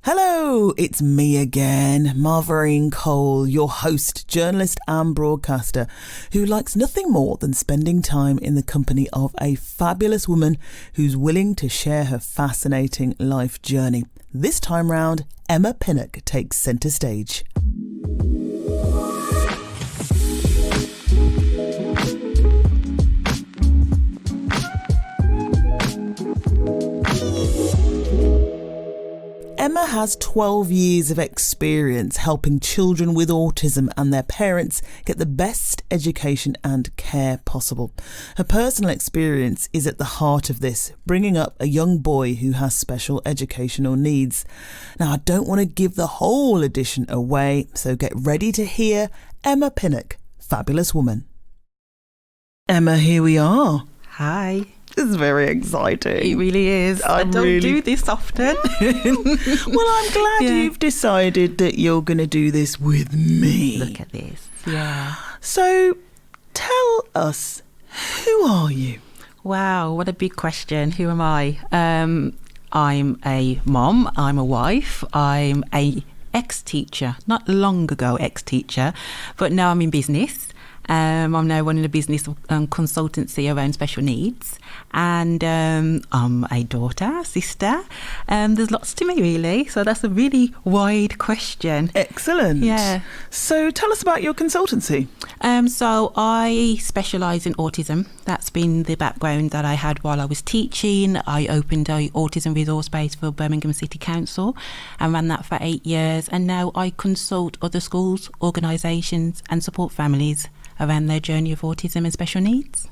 Hello, it's me again, Marverine Cole, your host, journalist and broadcaster, who likes nothing more than spending time in the company of a fabulous woman who's willing to share her fascinating life journey. This time round, EMMA PINNOCK takes centre stage. Emma has 12 years of experience helping children with autism and their parents get the best education and care possible. Her personal experience is at the heart of this, bringing up a young boy who has special educational needs. Now, I don't want to give the whole edition away, so get ready to hear Emma Pinnock, fabulous woman. Emma, here we are. Hi. This is very exciting. It really is. I don't do this often. Well, I'm glad you've decided that you're going to do this with me. Look at this. Yeah. So, tell us, who are you? Wow, what a big question. Who am I? I'm a mom. I'm a wife. I'm a ex-teacher. Not long ago ex-teacher, but now I'm in business. I'm now running a business consultancy around special needs, and I'm a daughter, sister. There's lots to me, really. So that's a really wide question. Excellent. Yeah. So tell us about your consultancy. So I specialise in autism. That's been the background that I had while I was teaching. I opened a autism resource base for Birmingham City Council and ran that for 8 years. And now I consult other schools, organisations and support families around their journey of autism and special needs.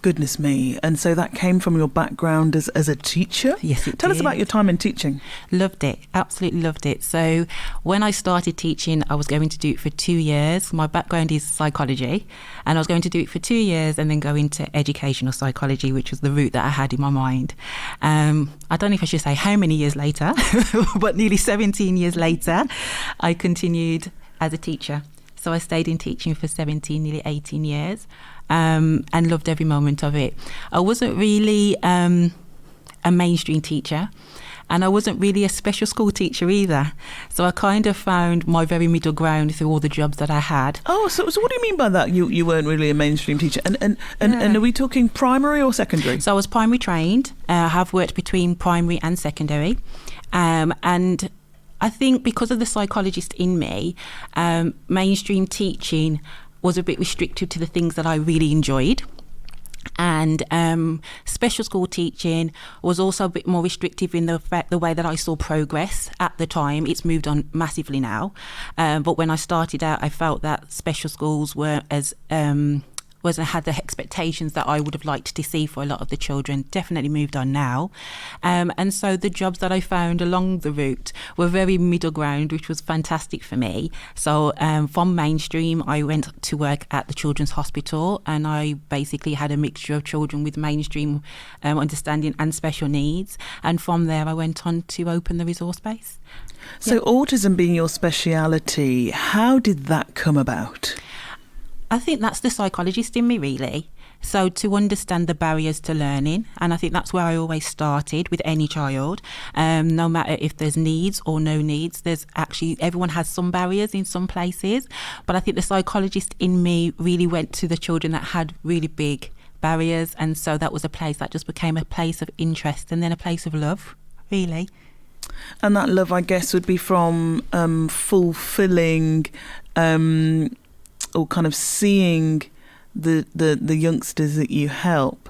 Goodness me. And so that came from your background as a teacher? Yes, it Tell did. us about your time in teaching. Loved it. Absolutely loved it. So when I started teaching, I was going to do it for 2 years. My background is psychology, and I was going to do it for 2 years and then go into educational psychology, which was the route that I had in my mind. I don't know if I should say how many years later, but nearly 17 years later, I continued as a teacher. So I stayed in teaching for 17, nearly 18 years, and loved every moment of it. I wasn't really a mainstream teacher, and I wasn't really a special school teacher either. So I kind of found my very middle ground through all the jobs that I had. Oh, so what do you mean by that? You weren't really a mainstream teacher? And are we talking primary or secondary? So I was primary trained. I have worked between primary and secondary. And I think because of the psychologist in me, mainstream teaching was a bit restrictive to the things that I really enjoyed. And special school teaching was also a bit more restrictive in the way that I saw progress at the time. It's moved on massively now. But when I started out, I felt that special schools weren't as had the expectations that I would have liked to see for a lot of the children. Definitely moved on now. And so the jobs that I found along the route were very middle ground, which was fantastic for me. So from mainstream, I went to work at the Children's Hospital, and I basically had a mixture of children with mainstream understanding and special needs. And from there, I went on to open the resource base. So autism being your speciality, how did that come about? I think that's the psychologist in me, really. So to understand the barriers to learning, and I think that's where I always started with any child. No matter if there's needs or no needs, there's actually, everyone has some barriers in some places. But I think the psychologist in me really went to the children that had really big barriers. And so that was a place that just became a place of interest and then a place of love, really. And that love, I guess, would be from fulfilling or kind of seeing the youngsters that you help,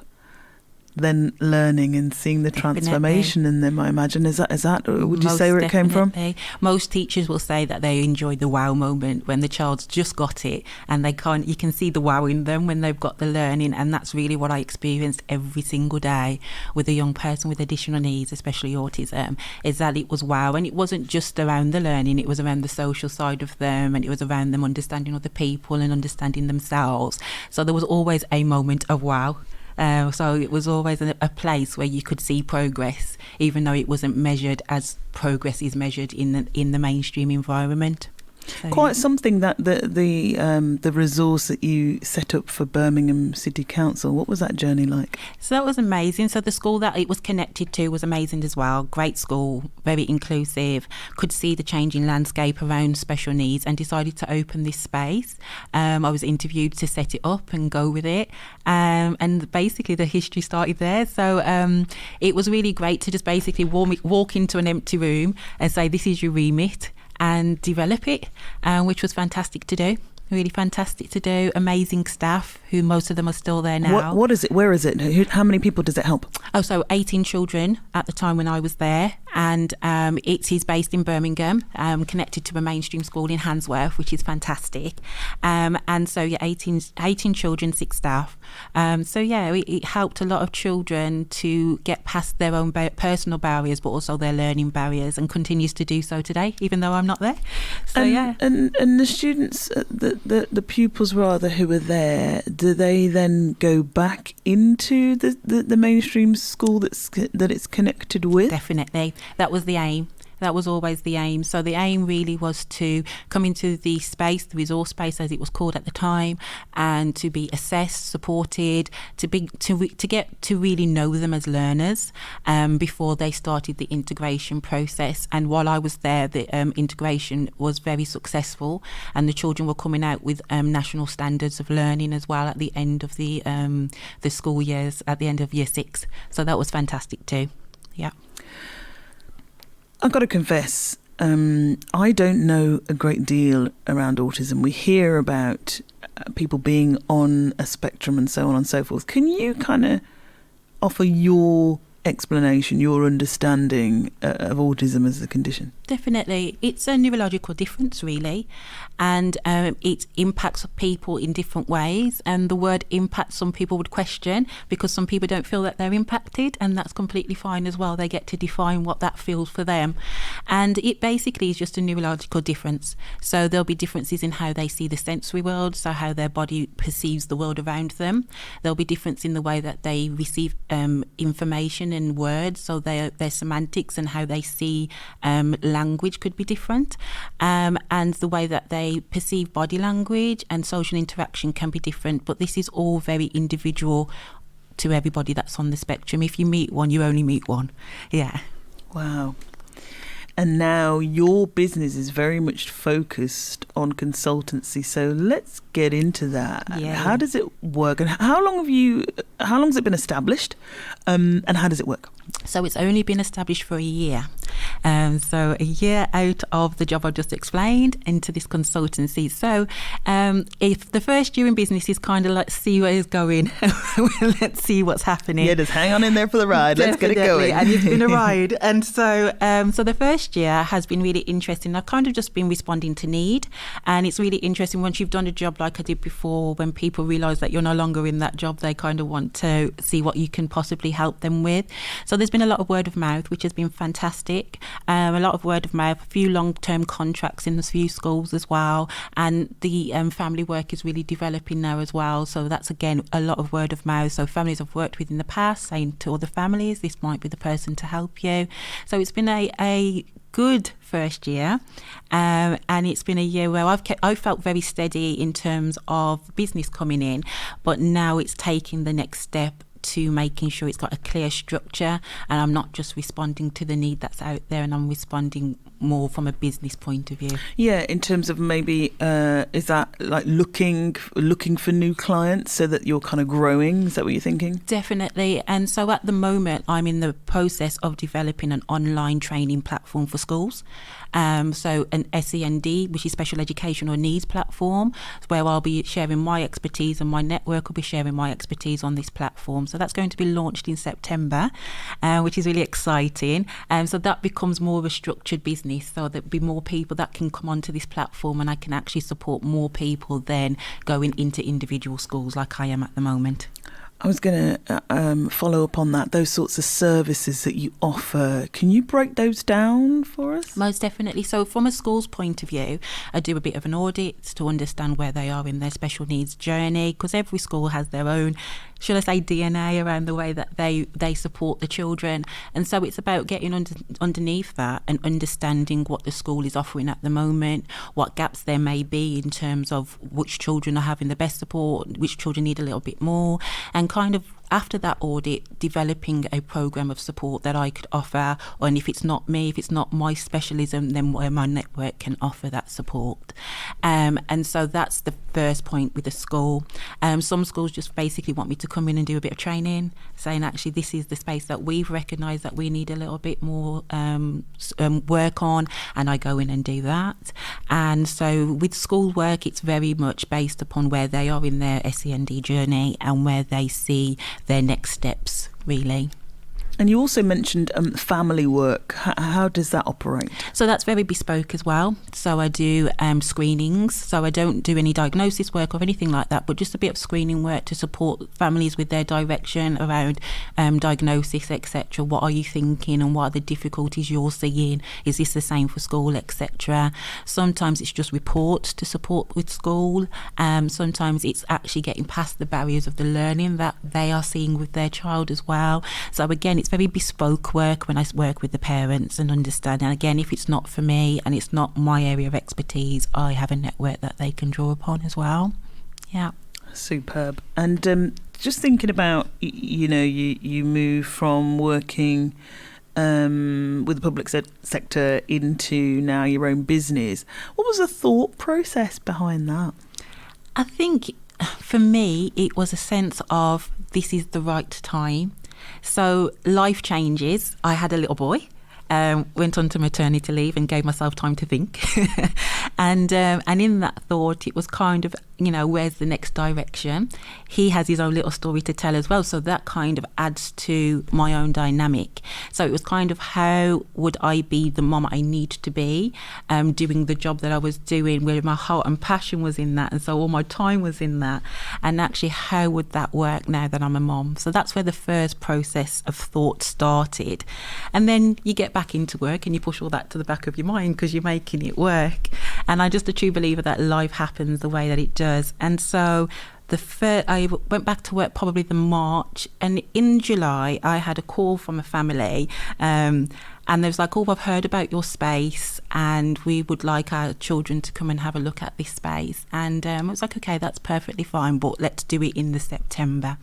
then learning and seeing the transformation in them, I imagine. Is that or would you say where it came from? Most teachers will say that they enjoy the wow moment when the child's just got it, and you can see the wow in them when they've got the learning. And that's really what I experienced every single day with a young person with additional needs, especially autism, is that it was wow. And it wasn't just around the learning, it was around the social side of them, and it was around them understanding other people and understanding themselves. So there was always a moment of wow. So it was always a place where you could see progress, even though it wasn't measured as progress is measured in the mainstream environment. Quite something that the resource that you set up for Birmingham City Council. What was that journey like? So that was amazing. So the school that it was connected to was amazing as well. Great school, very inclusive, could see the changing landscape around special needs and decided to open this space. I was interviewed to set it up and go with it. And basically the history started there. So it was really great to just basically walk into an empty room and say, this is your remit, and develop it, which was fantastic to do. Really fantastic to do. Amazing staff, who most of them are still there now. What is it? Where is it? How many people does it help? Oh, so 18 children at the time when I was there, and it is based in Birmingham, connected to a mainstream school in Handsworth, which is fantastic. And so 18 children, 6 staff. It helped a lot of children to get past their own personal barriers, but also their learning barriers, and continues to do so today, even though I'm not there. So and the students, the pupils rather, who are there, do they then go back into the mainstream school that it's connected with? Definitely. That was the aim. That was always the aim. So the aim really was to come into the space, the resource space as it was called at the time, and to be assessed, supported, to get to really know them as learners before they started the integration process. And while I was there, the integration was very successful, and the children were coming out with national standards of learning as well at the end of the school years, at the end of year 6. So that was fantastic too. Yeah. I've got to confess, I don't know a great deal around autism. We hear about people being on a spectrum and so on and so forth. Can you kind of offer your explanation, your understanding of autism as a condition? Definitely. It's a neurological difference, really, and it impacts people in different ways. And the word impact, some people would question, because some people don't feel that they're impacted, and that's completely fine as well. They get to define what that feels for them. And it basically is just a neurological difference. So there'll be differences in how they see the sensory world, so how their body perceives the world around them. There'll be difference in the way that they receive information and words, so their semantics and how they see language could be different, and the way that they perceive body language and social interaction can be different. But this is all very individual to everybody that's on the spectrum. If you meet one, you only meet one. Yeah. Wow. And now your business is very much focused on consultancy. So let's get into that. Yeah. How does it work? And how long has it been established? And how does it work? So it's only been established for a year. So a year out of the job I just explained into this consultancy. So if the first year in business is kind of like, see where it's going, let's see what's happening. Yeah, just hang on in there for the ride. Let's get it going. And it's been a ride. And so the first year has been really interesting. I've kind of just been responding to need. And it's really interesting once you've done a job like I did before, when people realise that you're no longer in that job, they kind of want to see what you can possibly help them with. So there's been a lot of word of mouth, which has been fantastic. A lot of word of mouth, a few long-term contracts in a few schools as well, and the family work is really developing now as well. So that's again a lot of word of mouth. So families I've worked with in the past saying to other families, this might be the person to help you. So it's been a good first year, and it's been a year where I felt very steady in terms of business coming in, but now it's taking the next step to making sure it's got a clear structure, and I'm not just responding to the need that's out there, and I'm responding more from a business point of view. Yeah, in terms of maybe is that like looking for new clients so that you're kind of growing? Is that what you're thinking? Definitely. And so at the moment I'm in the process of developing an online training platform for schools. So an SEND, which is special education or needs platform, where I'll be sharing my expertise, and my network will be sharing my expertise on this platform. So that's going to be launched in September, which is really exciting. So that becomes more of a structured business. So there'll be more people that can come onto this platform, and I can actually support more people than going into individual schools like I am at the moment. I was going to follow up on that, those sorts of services that you offer. Can you break those down for us? Most definitely. So from a school's point of view, I do a bit of an audit to understand where they are in their special needs journey, because every school has their own should I say, DNA around the way that they support the children. And so it's about getting underneath that and understanding what the school is offering at the moment, what gaps there may be in terms of which children are having the best support, which children need a little bit more, and kind of after that audit, developing a program of support that I could offer, and if it's not me, if it's not my specialism, then where my network can offer that support. And so that's the first point with the school. Some schools just basically want me to come in and do a bit of training, saying actually this is the space that we've recognised that we need a little bit more work on, and I go in and do that. And so with school work, it's very much based upon where they are in their SEND journey and where they see their next steps, really. And you also mentioned family work. How does that operate? So that's very bespoke as well. So I do screenings. So I don't do any diagnosis work or anything like that, but just a bit of screening work to support families with their direction around diagnosis, etc. What are you thinking and what are the difficulties you're seeing? Is this the same for school, etc.? Sometimes it's just reports to support with school. Sometimes it's actually getting past the barriers of the learning that they are seeing with their child as well. So again, it's very bespoke work when I work with the parents and understand. And again, if it's not for me and it's not my area of expertise, I have a network that they can draw upon as well. Yeah. Superb. And just thinking about, you move from working with the public sector into now your own business. What was the thought process behind that? I think for me, it was a sense of this is the right time. So life changes. I had a little boy, went on to maternity leave and gave myself time to think. And in that thought, it was kind of, where's the next direction? He has his own little story to tell as well. So that kind of adds to my own dynamic. So it was kind of how would I be the mom I need to be, doing the job that I was doing, where my heart and passion was in that. And so all my time was in that. And actually, how would that work now that I'm a mom? So that's where the first process of thought started. And then you get back into work and you push all that to the back of your mind because you're making it work. And I'm just a true believer that life happens the way that it does. And so I went back to work probably the March, and in July I had a call from a family and they was like, I've heard about your space and we would like our children to come and have a look at this space. And I was like, okay, that's perfectly fine, but let's do it in the September.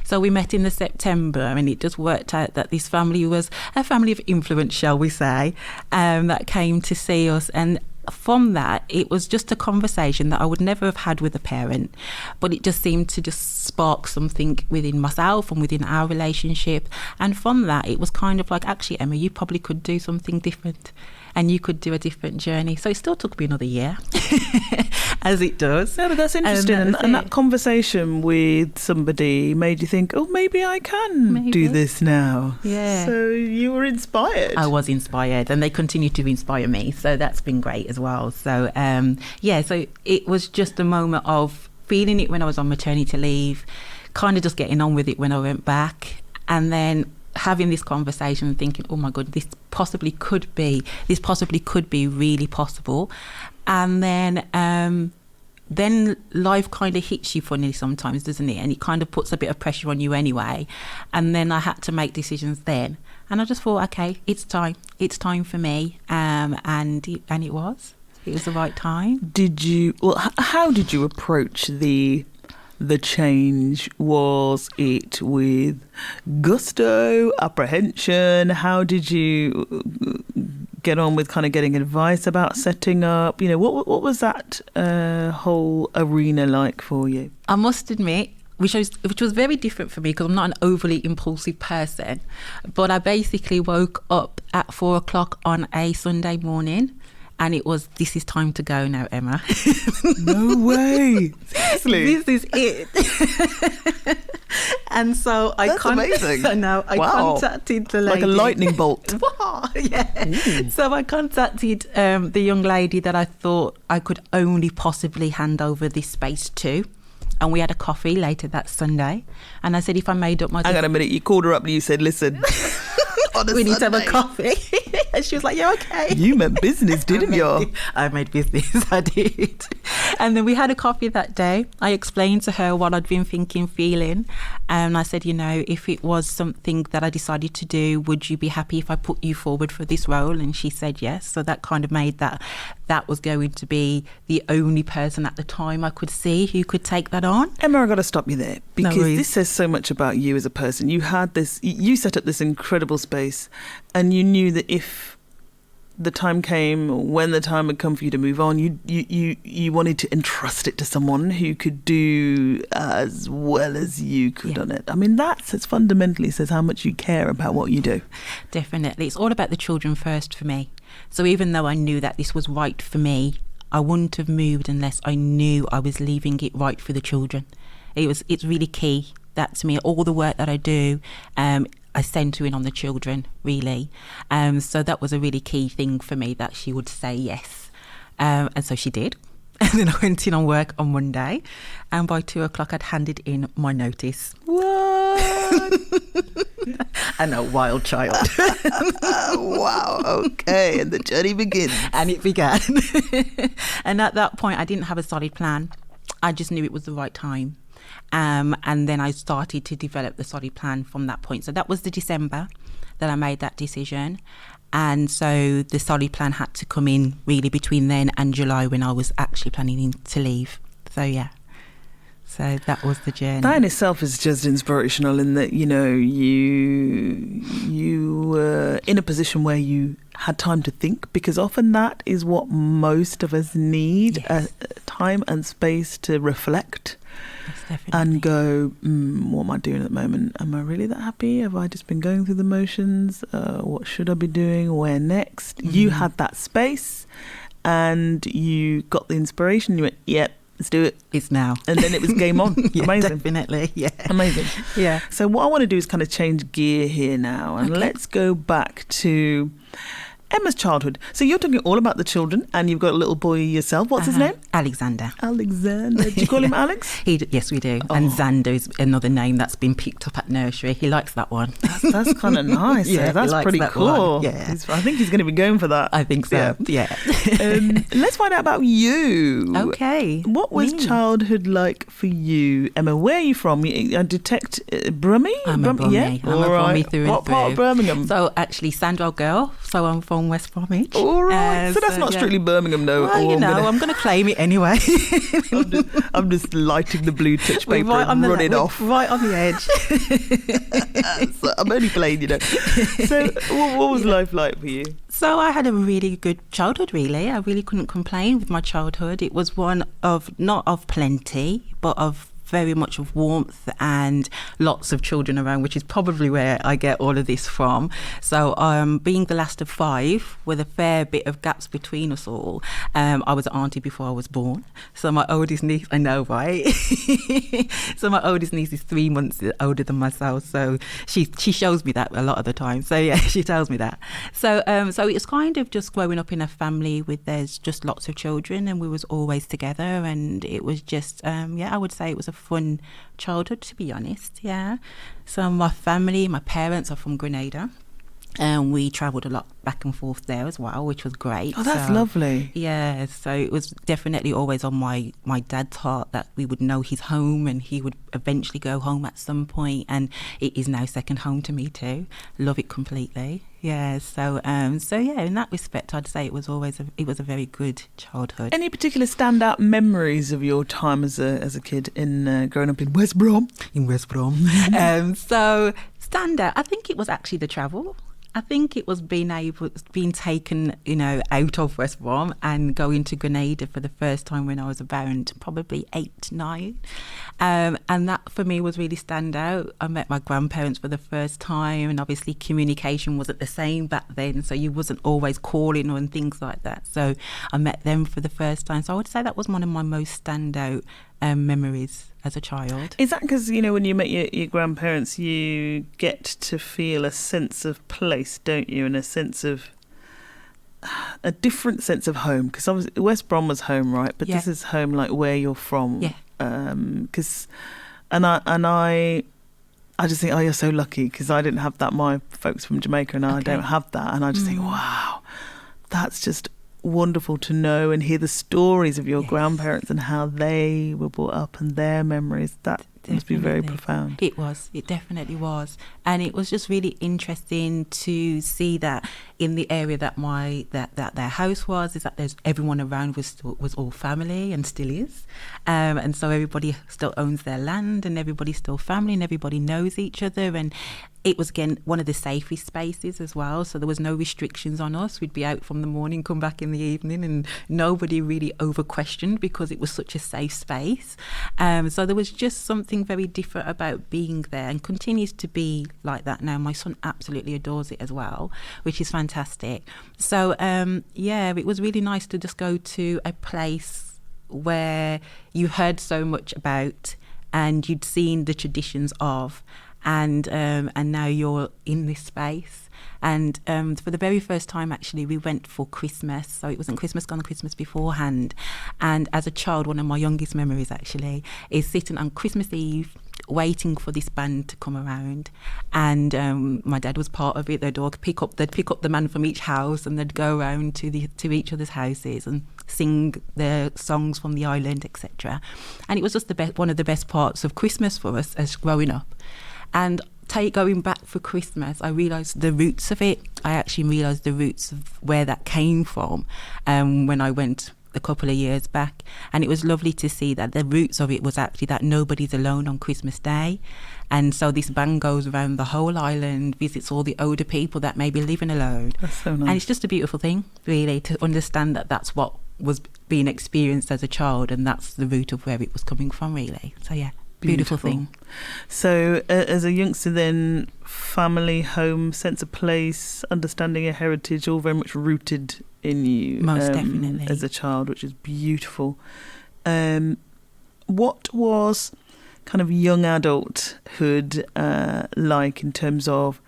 So we met in the September, and it just worked out that this family was a family of influence, shall we say, that came to see us. And from that, it was just a conversation that I would never have had with a parent, but it just seemed to just spark something within myself and within our relationship. And from that, it was kind of like, actually, Emma, you probably could do something different and you could do a different journey. So it still took me another year, as it does. No, but that's interesting. And that conversation with somebody made you think, maybe I can do this now. Yeah. So you were inspired. I was inspired, and they continue to inspire me. So that's been great as well. So, so it was just a moment of feeling it when I was on maternity leave, kind of just getting on with it when I went back, and then having this conversation and thinking, oh my God, this possibly could be really possible. And then life kind of hits you funny sometimes, doesn't it? And it kind of puts a bit of pressure on you anyway. And then I had to make decisions then. And I just thought, okay, it's time for me. And it was the right time. How did you approach the change? Was it with gusto, apprehension? How did you get on with kind of getting advice about setting up? What was that whole arena like for you? I must admit, which was very different for me because I'm not an overly impulsive person, but I basically woke up at 4:00 on a Sunday morning. And it was, this is time to go now, Emma. No way. Seriously? This is it. And so That's amazing. I contacted the lady. Like a lightning bolt. Yeah. Ooh. So I contacted the young lady that I thought I could only possibly hand over this space to. And we had a coffee later that Sunday. And I said, if I made up my... Hang on a minute. You called her up and you said, listen... we need to have a coffee. And she was like, yeah, okay. You meant business, didn't you? I made business, I did. And then we had a coffee that day. I explained to her what I'd been thinking, feeling. And I said, if it was something that I decided to do, would you be happy if I put you forward for this role? And she said yes. So that kind of made that was going to be the only person at the time I could see who could take that on. Emma, I've got to stop you there, because No this says so much about you as a person. You set up this incredible space, and you knew that if the time came, or when the time had come for you to move on, you wanted to entrust it to someone who could do as well as you could on it. I mean, fundamentally says how much you care about what you do. Definitely. It's all about the children first for me. So even though I knew that this was right for me, I wouldn't have moved unless I knew I was leaving it right for the children. It's really key, that to me, all the work that I do, I centre in on the children, really. So that was a really key thing for me, that she would say yes. And so she did. And then I went in on work on Monday, and by 2:00 I'd handed in my notice. What? And a wild child. Wow, okay. And the journey begins. And it began. And at that point, I didn't have a solid plan. I just knew it was the right time. And then I started to develop the solid plan from that point. So that was the December that I made that decision. And so the solid plan had to come in really between then and July, when I was actually planning to leave. So, yeah. So that was the journey. That in itself is just inspirational, in that, you were in a position where you had time to think, because often that is what most of us need, Yes. time and space to reflect. Yes, definitely. And go, what am I doing at the moment? Am I really that happy? Have I just been going through the motions? What should I be doing? Where next? Mm-hmm. You had that space, and you got the inspiration. You went, yep, let's do it. It's now. And then it was game on. Yeah, Amazing. Definitely, yeah. Amazing. Yeah. So what I want to do is kind of change gear here now, and let's go back to Emma's childhood. So you're talking all about the children, and you've got a little boy yourself. What's his name? Alexander. Alexander. Do you call him Alex? Yes, we do. And Xander is another name that's been picked up at nursery. He likes that one. That's kind of nice. Yeah, that's he likes pretty that cool. one. Yeah. I think he's going to be going for that. I think so. Yeah. Let's find out about you. Okay. What was childhood like for you, Emma? Where are you from? I detect Brummie? I'm a Brummie. Yeah? I'm a Brummie through and What part of through. Birmingham? So actually, Sandwell girl. So I'm from West Bromwich. All right. So that's not strictly Birmingham, though. Well, I'm going to claim it anyway. I'm just lighting the blue touch paper right and running off. Right on the edge. So I'm only playing, So what was life like for you? So I had a really good childhood, really. I really couldn't complain with my childhood. It was one of, not of plenty, but of very much of warmth and lots of children around, which is probably where I get all of this from. So being the last of 5, with a fair bit of gaps between us all, I was an auntie before I was born. So my oldest niece, I know, right? So my oldest niece is 3 months older than myself. So she shows me that a lot of the time. So yeah, she tells me that. So it's kind of just growing up in a family with there's just lots of children, and we was always together, and it was just I would say it was a fun childhood, to be honest. Yeah. So my family, my parents are from Grenada, and we travelled a lot back and forth there as well, which was great. Oh, that's lovely. Yeah, so it was definitely always on my dad's heart that we would know his home, and he would eventually go home at some point, and it is now second home to me too. Love it completely. Yeah, so yeah, in that respect, I'd say it was a very good childhood. Any particular standout memories of your time as a kid in growing up in West Brom? In West Brom. So standout, I think it was actually the travel. I think it was being taken, out of West Brom and going to Grenada for the first time when I was around probably 8, 9. And that for me was really standout. I met my grandparents for the first time, and obviously communication wasn't the same back then, so you wasn't always calling and things like that. So I met them for the first time. So I would say that was one of my most standout memories as a child. Is that because, when you met your grandparents, you get to feel a sense of place, don't you? And a different sense of home? Because obviously West Brom was home, right? But this is home, like where you're from. Yeah. I just think, you're so lucky, because I didn't have that. My folks from Jamaica and I don't have that. And I just think, wow, that's just wonderful to know and hear the stories of your grandparents and how they were brought up and their memories. That must be very profound. It definitely was. And it was just really interesting to see that in the area that their house was, is that there's everyone around was all family and still is. And so everybody still owns their land and everybody's still family and everybody knows each other. And it was, again, one of the safest spaces as well. So there was no restrictions on us. We'd be out from the morning, come back in the evening, and nobody really over-questioned because it was such a safe space. So there was just something very different about being there, and continues to be like that now. My son absolutely adores it as well, which is fantastic. So, it was really nice to just go to a place where you heard so much about and you'd seen the traditions of, and now you're in this space. And for the very first time, actually, we went for Christmas. So it wasn't Christmas gone, Christmas beforehand. And as a child, one of my youngest memories, actually, is sitting on Christmas Eve waiting for this band to come around. And my dad was part of it. They'd pick up the man from each house, and they'd go around to each other's houses and sing their songs from the island, etc. And it was just one of the best parts of Christmas for us as growing up. And going back for Christmas, I realised the roots of it. I actually realised the roots of where that came from when I went a couple of years back. And it was lovely to see that the roots of it was actually that nobody's alone on Christmas Day. And so this band goes around the whole island, visits all the older people that may be living alone. That's so nice. And it's just a beautiful thing, really, to understand that that's what was being experienced as a child, and that's the root of where it was coming from, really. So, yeah. Beautiful thing. So as a youngster then, family, home, sense of place, understanding your heritage, all very much rooted in you. Most definitely. As a child, which is beautiful. What was kind of young adulthood like in terms of,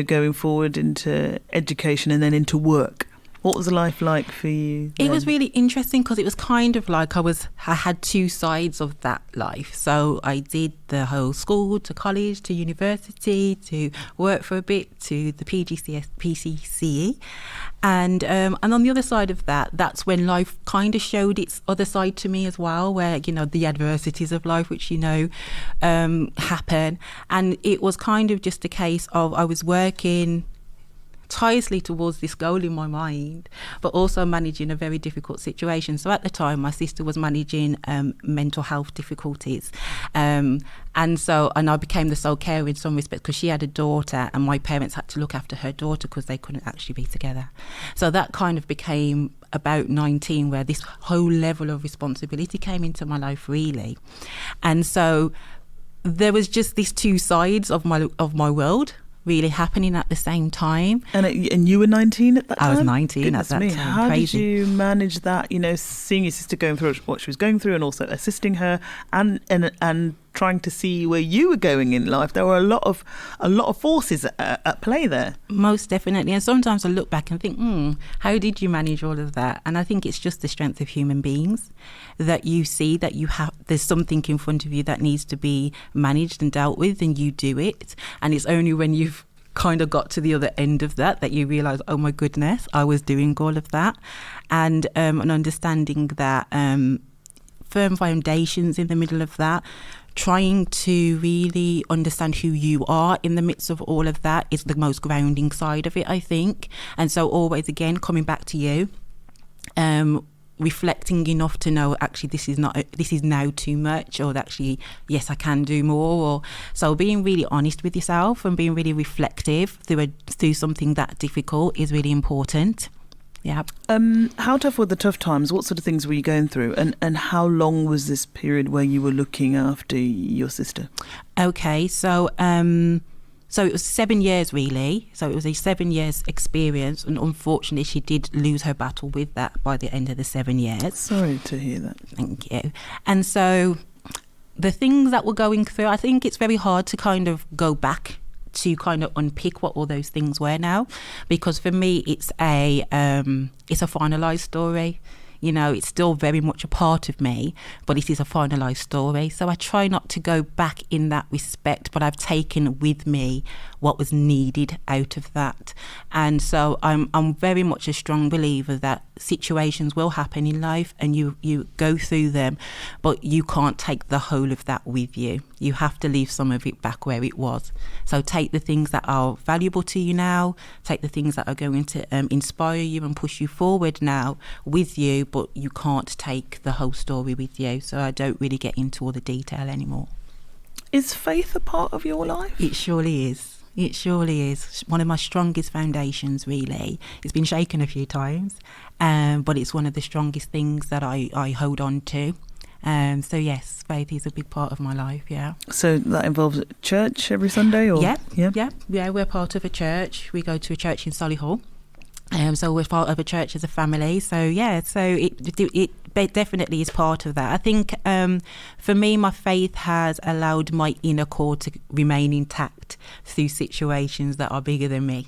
going forward into education and then into work? What was life like for you then? It was really interesting because it was kind of like I had two sides of that life. So I did the whole school to college to university to work for a bit to the PCCE. And on the other side of that, that's when life kind of showed its other side to me as well, where, the adversities of life, which, happen. And it was kind of just a case of I was working tirelessly towards this goal in my mind, but also managing a very difficult situation. So at the time, my sister was managing mental health difficulties. And I became the sole carer in some respects because she had a daughter and my parents had to look after her daughter because they couldn't actually be together. So that kind of became about 19 where this whole level of responsibility came into my life, really. And so there was just these two sides of my world really happening at the same time. And you were 19 at that time? I was 19 Goodness at that me. time. How Crazy. did you manage that, seeing your sister going through what she was going through and also assisting her and trying to see where you were going in life? There were a lot of forces at play there. Most definitely. And sometimes I look back and think, how did you manage all of that? And I think it's just the strength of human beings that you see that there's something in front of you that needs to be managed and dealt with, and you do it. And it's only when you've kind of got to the other end of that you realise, oh my goodness, I was doing all of that. And an understanding that firm foundations in the middle of that, trying to really understand who you are in the midst of all of that is the most grounding side of it, I think. And so always, again, coming back to you, reflecting enough to know actually this is now too much, or actually yes, I can do more. So being really honest with yourself and being really reflective through something that difficult is really important. Yeah. How tough were the tough times? What sort of things were you going through? And how long was this period where you were looking after your sister? Okay, so it was 7 years really. So it was a 7 years experience, and unfortunately she did lose her battle with that by the end of the 7 years. Sorry to hear that. Thank you. And so the things that we're going through, I think it's very hard to kind of go back to kind of unpick what all those things were now, because for me it's a finalized story. You know, it's still very much a part of me, but it is a finalised story. So I try not to go back in that respect, but I've taken with me what was needed out of that. And so I'm very much a strong believer that situations will happen in life and you go through them, but you can't take the whole of that with you. You have to leave some of it back where it was. So take the things that are valuable to you now, take the things that are going to inspire you and push you forward now with you, but you can't take the whole story with you. So I don't really get into all the detail anymore. Is faith a part of your life? It surely is. It surely is. One of my strongest foundations, really. It's been shaken a few times, but it's one of the strongest things that I hold on to. So yes, faith is a big part of my life, yeah. So that involves church every Sunday? Or? Yeah, we're part of a church. We go to a church in Solihull. So we're part of a church as a family. So yeah, so it definitely is part of that. I think for me, my faith has allowed my inner core to remain intact through situations that are bigger than me.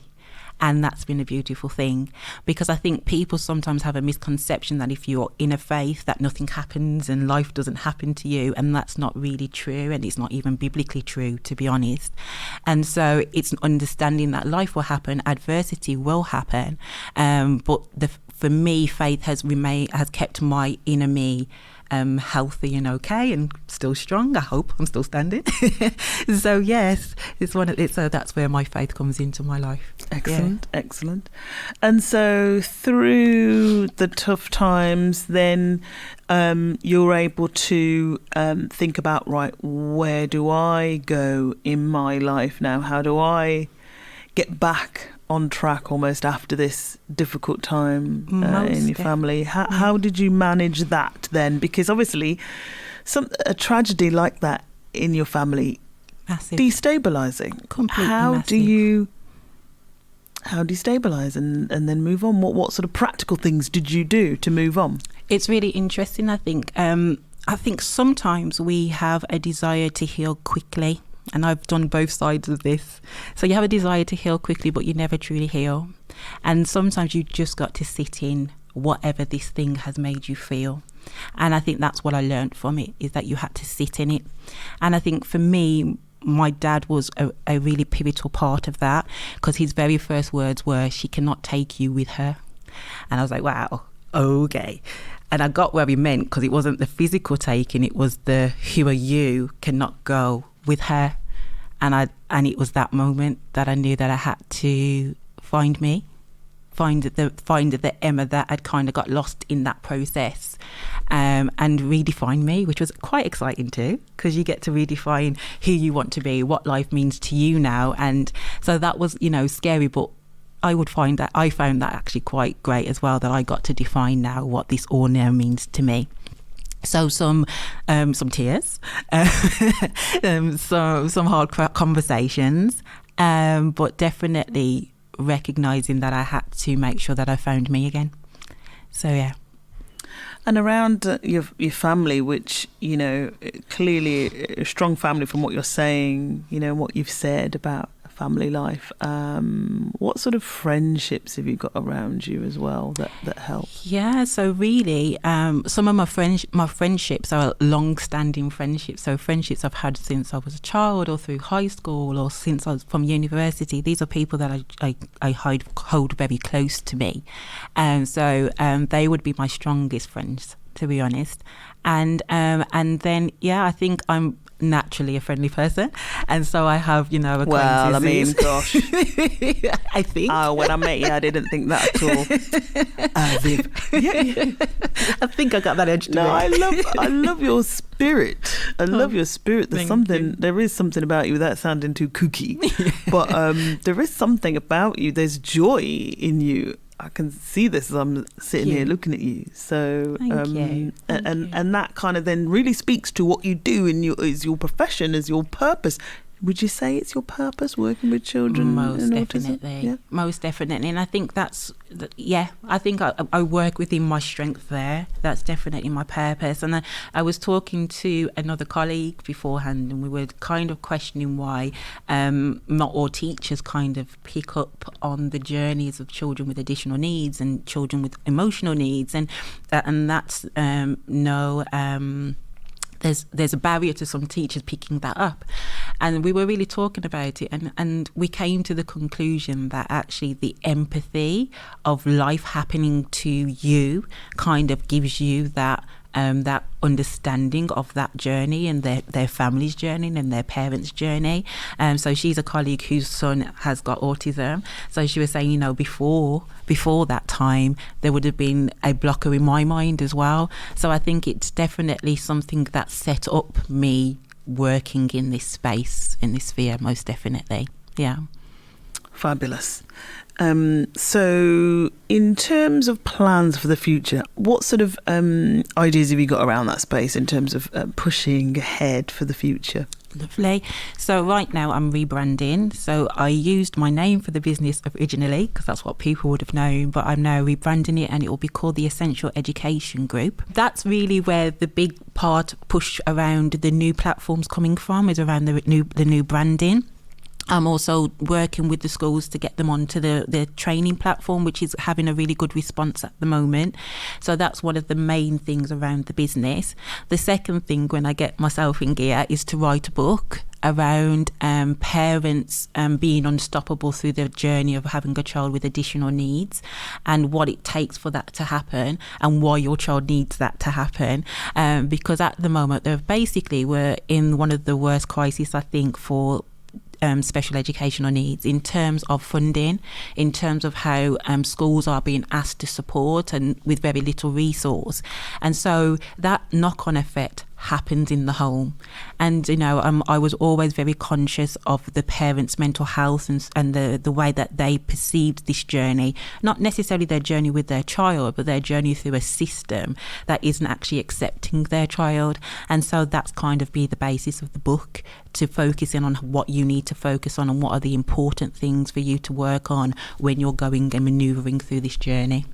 And that's been a beautiful thing, because I think people sometimes have a misconception that if you're in a faith that nothing happens and life doesn't happen to you, and that's not really true, and it's not even biblically true, to be honest. And so it's understanding that life will happen, adversity will happen, but for me, faith has kept my inner me healthy and okay and still strong. I hope I'm still standing. So yes, so that's where my faith comes into my life. Excellent. And so through the tough times, then you're able to think about, right, where do I go in my life now? How do I get back on track almost after this difficult time in your family? How did you manage that then? Because obviously a tragedy like that in your family, massive, destabilizing. Completely how massive. do you stabilize and then move on? What sort of practical things did you do to move on? It's really interesting. I think sometimes we have a desire to heal quickly. And I've done both sides of this. So you have a desire to heal quickly, but you never truly heal. And sometimes you just got to sit in whatever this thing has made you feel. And I think that's what I learned from it, is that you had to sit in it. And I think for me, my dad was a really pivotal part of that, because his very first words were, "She cannot take you with her." And I was like, wow, okay. And I got where he meant, because it wasn't the physical taking, it was the "who are you cannot go with her." And it was that moment that I knew that I had to find the Emma that had kind of got lost in that process, and redefine me, which was quite exciting too, because you get to redefine who you want to be, what life means to you now. And so that was, scary, but I found that actually quite great as well, that I got to define now what this all now means to me. So some tears, some hard conversations, but definitely recognising that I had to make sure that I found me again. So yeah. And around your family, which, clearly a strong family from what you're saying, what you've said about family life, what sort of friendships have you got around you as well that help? Yeah, so really some of my friendships are long-standing friendships, so friendships I've had since I was a child or through high school or since I was from university. These are people that I hold very close to me, so they would be my strongest friends, to be honest. And then I think I'm naturally a friendly person, and so I have acquaintances. Well, I mean, gosh, I think when I met you, I didn't think that at all. I think I got that edge to me. I love your spirit. I love your spirit. There is something about you without sounding too kooky, but there is something about you. There's joy in you. I can see this as I'm sitting here looking at you. So, Thank you. And that kind of then really speaks to what you do in your profession, as your purpose. Would you say it's your purpose, working with children Most and definitely. autism? Yeah. Most definitely. And I think I think I work within my strength there. That's definitely my purpose. And I was talking to another colleague beforehand, and we were kind of questioning why not all teachers kind of pick up on the journeys of children with additional needs and children with emotional needs. And that's there's a barrier to some teachers picking that up. And we were really talking about it, and we came to the conclusion that actually the empathy of life happening to you kind of gives you that understanding of that journey and their family's journey and their parents' journey. So she's a colleague whose son has got autism. So she was saying, before that time, there would have been a blocker in my mind as well. So I think it's definitely something that set up me working in this space, in this sphere, most definitely. Yeah. Fabulous. So in terms of plans for the future, what sort of ideas have you got around that space in terms of pushing ahead for the future? Lovely. So right now I'm rebranding. So I used my name for the business originally because that's what people would have known, but I'm now rebranding it and it will be called the Essential Education Group. That's really where the big part push around the new platforms coming from, is around the new branding. I'm also working with the schools to get them onto the training platform, which is having a really good response at the moment. So that's one of the main things around the business. The second thing, when I get myself in gear, is to write a book around parents being unstoppable through the journey of having a child with additional needs, and what it takes for that to happen and why your child needs that to happen. Because at the moment, we're in one of the worst crises, I think, for special educational needs in terms of funding, in terms of how schools are being asked to support and with very little resource. And so that knock-on effect happens in the home. And I was always very conscious of the parents' mental health and the way that they perceived this journey, not necessarily their journey with their child, but their journey through a system that isn't actually accepting their child. And so that's kind of be the basis of the book, to focus in on what you need to focus on and what are the important things for you to work on when you're going and manoeuvring through this journey.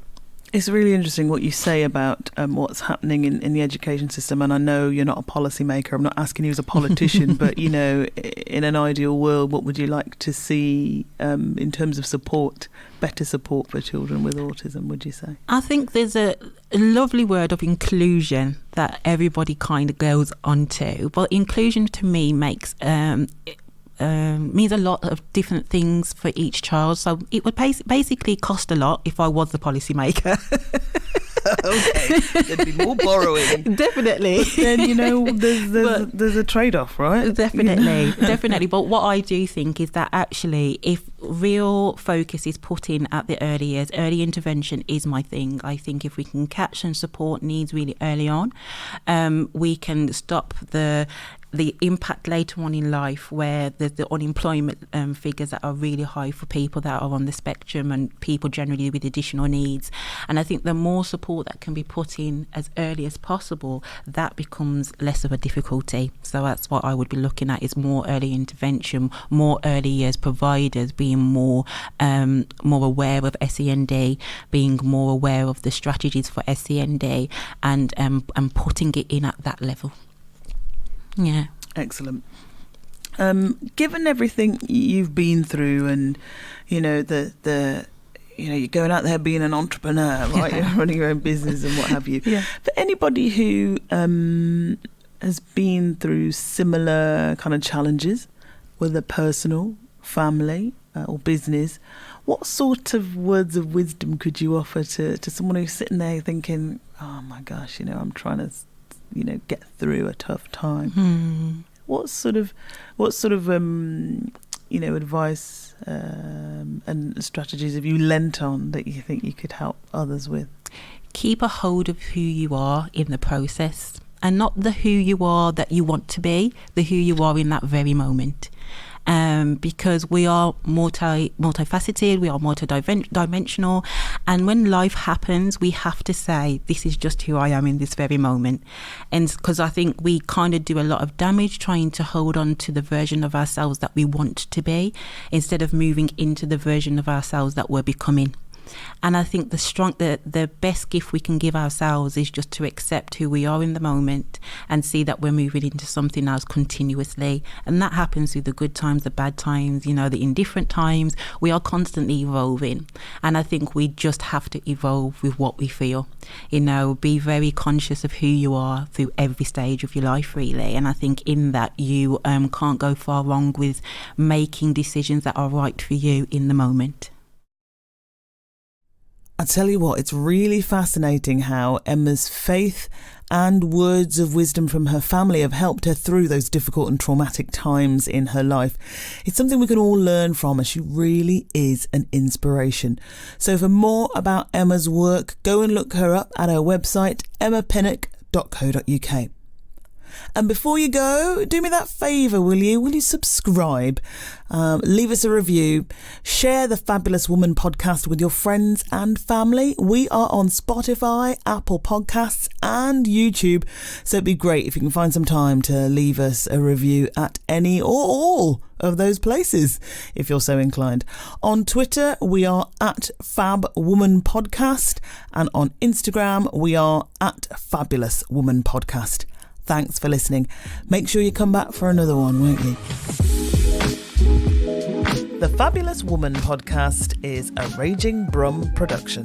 It's really interesting what you say about what's happening in the education system. And I know you're not a policymaker. I'm not asking you as a politician, but, in an ideal world, what would you like to see in terms of support, better support for children with autism, would you say? I think there's a lovely word of inclusion that everybody kind of goes onto. But inclusion to me means a lot of different things for each child. So it would basically cost a lot if I was the policymaker. Okay, there'd be more borrowing. Definitely. Then, there's a trade-off, right? Definitely, definitely. But what I do think is that actually, if real focus is put in at the early years, early intervention is my thing. I think if we can catch and support needs really early on, we can stop the impact later on in life, where the unemployment figures that are really high for people that are on the spectrum and people generally with additional needs. And I think the more support that can be put in as early as possible, that becomes less of a difficulty. So that's what I would be looking at, is more early intervention, more early years providers being more aware of SEND, being more aware of the strategies for SEND, and putting it in at that level. Yeah. Excellent. Given everything you've been through, and you're going out there being an entrepreneur, right? You're running your own business and what have you. Yeah. For anybody who has been through similar kind of challenges, whether personal, family, or business, what sort of words of wisdom could you offer to someone who's sitting there thinking, oh my gosh, I'm trying to get through a tough time? What sort of advice and strategies have you lent on that you think you could help others with? Keep a hold of who you are in the process, and not the who you are that you want to be, the who you are in that very moment. because we are multifaceted, we are multidimensional, and when life happens, we have to say, this is just who I am in this very moment. And because I think we kind of do a lot of damage trying to hold on to the version of ourselves that we want to be, instead of moving into the version of ourselves that we're becoming. And I think the best gift we can give ourselves is just to accept who we are in the moment and see that we're moving into something else continuously. And that happens through the good times, the bad times, you know, the indifferent times. We are constantly evolving. And I think we just have to evolve with what we feel. You know, be very conscious of who you are through every stage of your life, really. And I think in that you can't go far wrong with making decisions that are right for you in the moment. I tell you what, it's really fascinating how Emma's faith and words of wisdom from her family have helped her through those difficult and traumatic times in her life. It's something we can all learn from, and she really is an inspiration. So for more about Emma's work, go and look her up at her website, EMMAPINNOCK.co.uk. And before you go, do me that favour, will you? Will you subscribe? Leave us a review. Share the Fabulous Woman podcast with your friends and family. We are on Spotify, Apple Podcasts and YouTube. So it'd be great if you can find some time to leave us a review at any or all of those places, if you're so inclined. On Twitter, we are at Fab Woman Podcast. And on Instagram, we are at Fabulous Woman Podcast. Thanks for listening. Make sure you come back for another one, won't you? The Fabulous Woman podcast is a Raging Brum production.